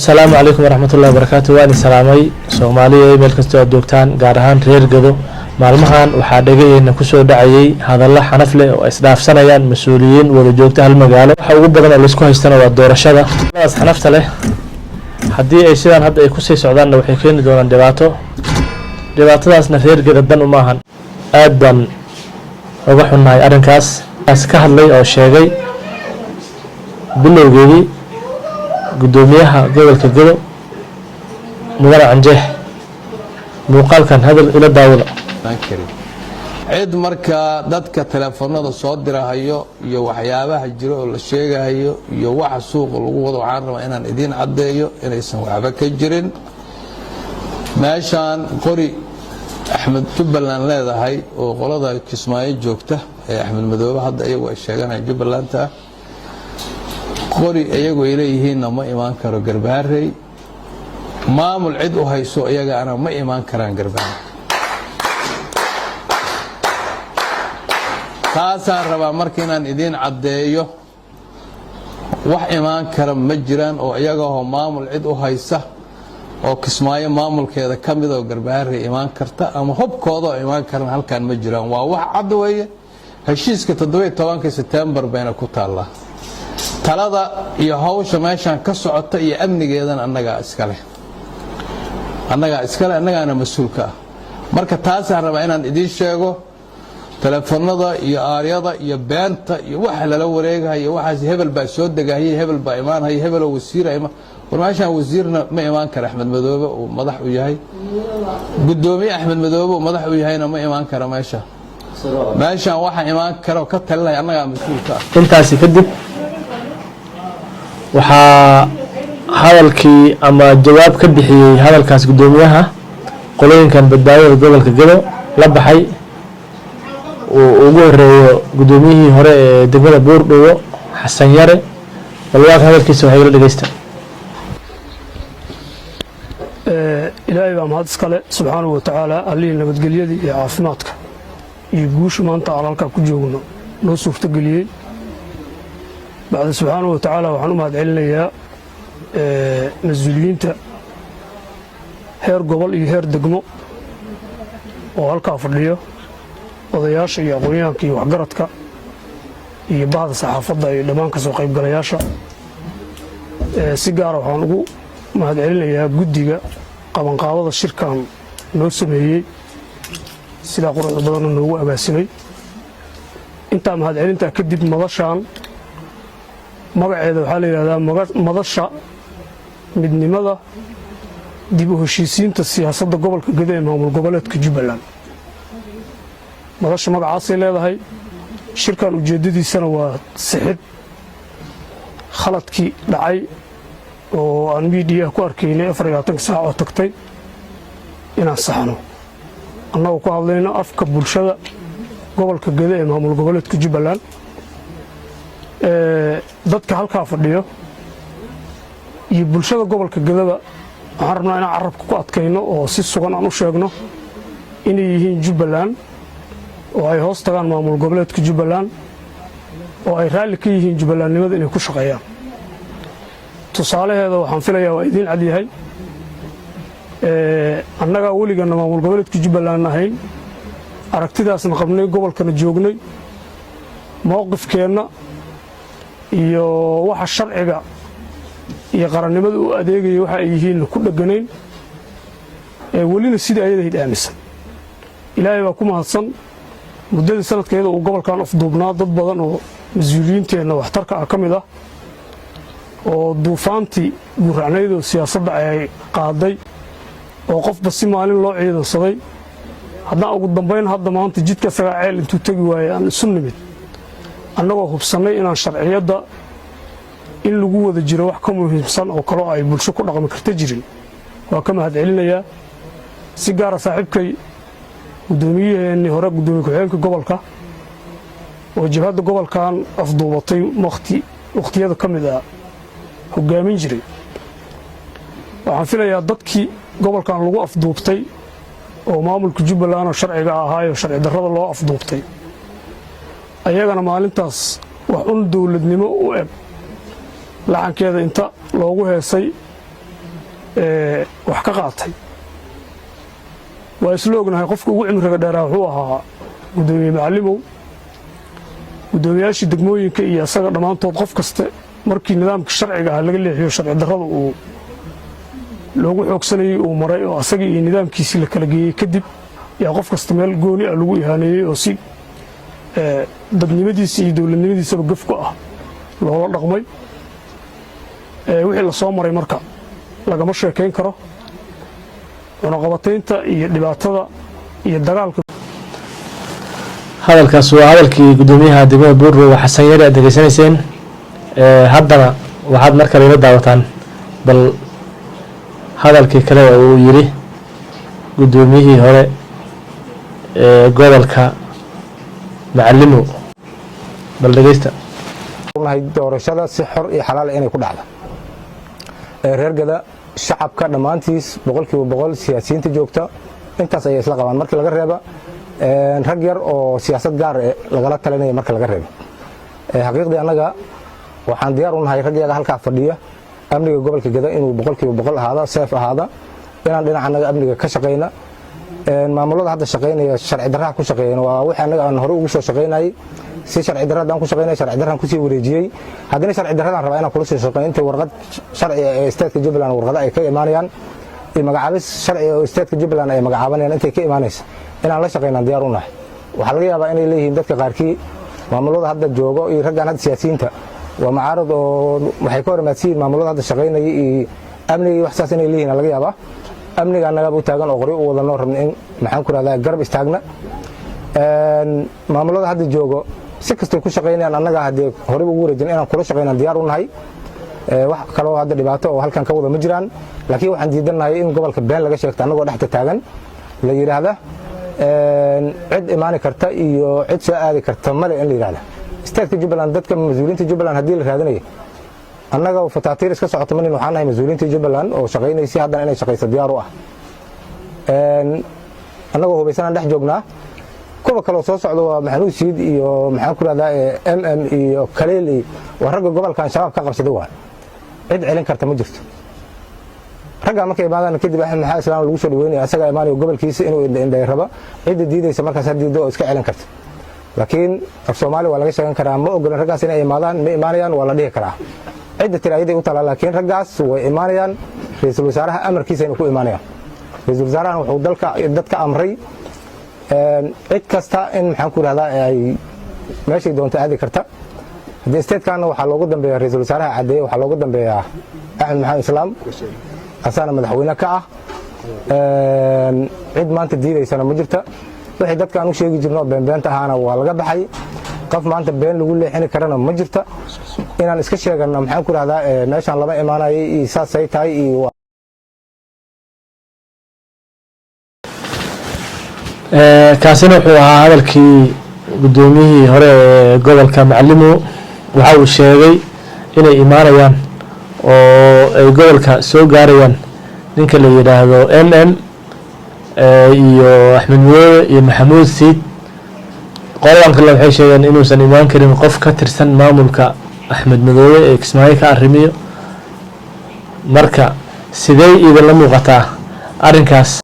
السلام عليكم ورحمة الله وبركاته. وأنا سلامي سومالية ملك استوى دوكتان قارهان رير قدو مالمهان وحادقي إن كسو دعيي هذا الله حنفله وإسلاف سنيان مسؤولين ولجوكتها المقالة وحاوقب بدنا الاسكو هايستانو والدورة الشدة بس حنفت له حدي أي سيدان هذا يكسي سعودان لو حيكين دوران دباتو داسنا رير قددان وماهان آدان وقحونا أرنكاس كهد لي أو شيغي بلوغيدي قدوميها قبل كجلو مدرع عن جه مقال كان هذا إلى الدولة. عيد مركا دتك تلفونات صادرة هيو يو حيابها الجرو الشيء هيو يو واحد سوق الوضع وعارض إن الدين عديه إن يسمع عبك الجرين ماشان قري أحمد جبلان لا هاي وقلده كسماي جوكته أحمد مدوبة هذا أيوة الشيء أنا جبلان تا قري أيوة إليه نما إيمان كرو قرباري maamul cid u hayso iyaga ana ma iimaan karaan garbaan taasaan rabaa markii inaan idin cadeeyo wax iimaan kara ma jiraan oo iyaga oo maamul cid u haysa oo kismaayo maamulkeeda kamid oo garbaare iimaan karta ama hubkooda iimaan karan halkaan ma jiraan waa wax cad weeye heshiiska 17 September bayna ku taala talada iyo hawsha meeshan ka socota iyo amnigeedan annaga iskale annaga mas'uulka marka taas aan rabaa inaan idin sheego telefoonada iyo aaryada iyo beenta iyo waxa la wareegayo waxaas hebel baa soo dagaayay hebel baa iimaanay hebel oo wasiir ay warmaashan wasiirna ma iimaan kara Axmed Madoobe oo madax u yahay gudoomiye Axmed Madoobe oo madax u yahayna ma iimaan kara meeshan waxa iimaan kara ka talinay annaga mas'uulka intaasi kadib waxa hadalkii ama jawaab ka bixiyay hadalkaas gudoomiyaha qolooyinkan badbaadada gobolka Gado la baxay oo ugu horeeyo gudoomiyihii hore ee degmada Buurdhowo Xasan Yare walwaaq hadalkiisa waxay la dhageystaan ilaahay baa mahad iskale subxaanahu wa tacaala allihi nabadgelyadii iyo caafimaadka iyo guusha maanta halka ku joogno noo suurtageliyay bacda subxaanahu wa tacaala waxaan u mahad celinayaa mas'uuliyiinta heer gobol iyo heer degmo oo halka fadhiyo odayaasha iyo aqoonyahanka iyo waxgaradka iyo bahda saxaafadda iyo dhammaan ka soo qaybgalayaasha si gaar ah waxaan ugu mahad celinayaa guddiga qabanqaabada shirkan noo sameeyey sida quruxda badan noogu agaasimay inta mahad celinta kadib madashaan magaceeda waxaa la yiraahdaa madasha midnimada dib u heshiisiinta siyaasadda gobolka Gado ee maamul goboleedka Jubbaland madasha magacaas ay leedahay shirkan ujeedadiisana waa sixid khaladkii dhacay oo aan media ku arkaynay 24 saac oo tagtay inaan saxno annagoo ku hadlayno afka bulshada gobolka Gado ee maamul goboleedka Jubbaland dadka halka fadhiyo iyo bulshada gobolka Gadaba waxaan rabnaa inaan carabka ku adkayno oo si sugan aan u sheegno inay yihiin Jubbaland oo ay hoos tagaan maamul goboleedka Jubbaland oo ay raali ka yihiin Jubbalandnimada inay ku shaqeeyaan tusaalaheeda waxaan filayaa waa idin cad yahay annaga weligeena maamul goboleedka Jubbaland ahayn aragtidaasna qabnay gobolkana joognay mowqifkeena iyo waxa sharciga iyo qarannimada u adeegaya waxa ay yihiin ku dhaganayn welina sida ayadayd aaminsan ilaahay baa ku mahadsan muddada sanadkeeda uu gobolkan afduubnaa dad badan oo mas'uuliyiinteena waxtarka ah kamid ah oo duufaantii guracnayda siyaasadda ay qaaday oo qofba si maalin loo ciidansaday haddana ugu dambeyn hadda maanta jidka sagaceel intuu tagi waayay aan isu nimid annagoo hubsanay inaan sharciyada in lagu wada jiro wax ka muhiimsan oo kale ay bulsho ku dhaqmi karta jirin waa ka mahad celinayaa si gaar ah saaxiibkay gudoomiyihii hore gudoomiye ku-xigeenka gobolka oo jabhadda gobolkan afduubatay waqtiyada kamid ah hogaamin jiray waxaan filayaa dadkii gobolkan lagu afduubtay oo maamulka Jubbaland oo sharciga ahaayo sharci darrada loo afduubtay ayagana maalintaas wax un dawladnimo u eg lacankeeda inta loogu heesay wax ka qaatay waa isla ognahay qofka ugu cimriga dheeraa wuxuu ahaa gudoomiye Macallimow gudoomiyaashii degmooyinka iyo asaga dhammaantood qof kasta markii nidaamka sharciga ah laga leexiyo sharci darrada uu loogu xoogsanayay uu maray oo asaga iyo nidaamkiisii la kala geeyey kadib yaa qof kasta meel gooni ah lagu ihaaneeyey oo si dadnimadiisa iyo dowladnimadiisaba gaf ku ah loola dhaqmay wixii la soo maray marka lagama sheekayn karo cunaqabataynta iyo dhibaatada iyo dagaalka hadalkaas waa hadalkii gudoomiyaha degmada Buurrow Xasan Yare aad degeysanayseen haddana waxaad mar kale ila daawataan bal hadalkii kale uu yiri gudoomiyihii hore gobolka Macallimow bal dhageysta doorashada si xor iyo xalaal inay ku dhacdo reer Gada shacabka dhamaantiis 100% siyaasiyiinta joogta intaas ay isla qabaan markii laga reebo rag yar oo siyaasad gaar ah lagala talinay markii laga reebo xaqiiqdii anaga waxaan diyaar u nahay rag yaga halka fadhiya amniga gobolka Gada inuu 100% ahaada safe ahaada inaan dhinaca anaga amniga ka shaqeyna maamulada hadda shaqeynaya sharci darrada ku shaqeeyeen waa wixii anaga aan hore ugu soo shaqeynay si sharci darrada aan ku shaqeynay sharci darrada ku sii wareejiyay haddana sharci darrada rabaa inaan kula soo shaqeeyo inta warqad sharci ee state-ka Jubbaland warqada ay ka imaanayaan ee magacaabis sharci oo state-ka Jubbaland ay magacaabanayaan intay ka imaanaysa inaan la shaqeynaa diyaar u nahay waxa laga yaabaa inay leeyihiin dadka qaarkii maamulada hadda joogo iyo raggan hadda siyaasiyiinta waa mucaarad oo waxay ka hormaadsiin maamulada hadda shaqeynaya iyo amniga wax saas inay leeyihiin laga yaabaa amniga anaga u taagan oo qori u wada noo rabno in maxaan ku raadaa garab istaagna maamulada hadda joogo si kastoo ku shaqeynayaan anaga hadii hore ugu wareejin inaan kula shaqeynaa diyaar u nahay wax kale oo hadda dhibaato oo halkan ka wada ma jiraan laakiin waxaan diidanahay in gobolka been laga sheegto anagoo dhaxta taagan la yiraahdo cid imaan karta iyo cid soo aadi karta male in la yiraahdo state-ka Jubbaland dadka mas'uuliyiinta Jubbaland hadii la raadinayo annaga fataatiir iska socoto manin waxaan nahay mas'uuliyiinta Jubbaland oo shaqeynaysi haddana inay shaqeyso diyaar u ah annaga hubaysan dhex joognaa kuwa kale soo socdo waa Maxamuud Siid iyo maxaan ku raaddaa MM iyo Kaleeli waa ragga gobolkan shabaab ka qabsaday waa cid celin karta ma jirto ragga markay imaadaan kadib Axmed Maxamed Islaam lagu soo dhaweynay asaga imaanayo gobolkiisa inuu indhay raba cid diidaysa markaas hadii doo iska celin karta laakiin af Soomaali waa laga sheegan karaa ma ogolan raggaas inay imaadaan ma imaanayaan waa la dhihi karaa cid tiraayday u talaa laakiin raggaas way imaanayaan ra'iisul wasaaraha amarkiisa inuu ku imaanayaan ra'iisul wasaaraha wuxuu dadka amray cid kasta in maxaan ku raahdaa ay meeshay doonto aadi karta hadii state-kan waxa loogu dambeeyaa ra'iisul wasaaraha cadeeyay waxa loogu dambeeyaa Axmed Maxamed Islaam asana madaxweyne ka ah cid maanta diidaysana ma jirta wixii dadkaan u sheegi jirno beenbeenta ahaana waa laga baxay qof maanta been lagu leexin karana ma jirta inaan iska sheegano maxaan ku raahdaa meeshan laba imaanayay iyo saasay tahay iyo kaasina wuxuu ahaa hadalkii gudoomiyihii hore ee gobolka Macallimow waxa uu sheegay inay imaanayaan oo ay gobolka soo gaarayaan ninka la yiraahdo MM iyo Axmed Madoobe iyo Maxamuud Siid qolaan kale waxay sheegeen inuusan imaan karin qof ka tirsan maamulka Axmed Madoobe ee Kismaayo ka arrimiyo marka sidee idin la muuqataa arrinkaas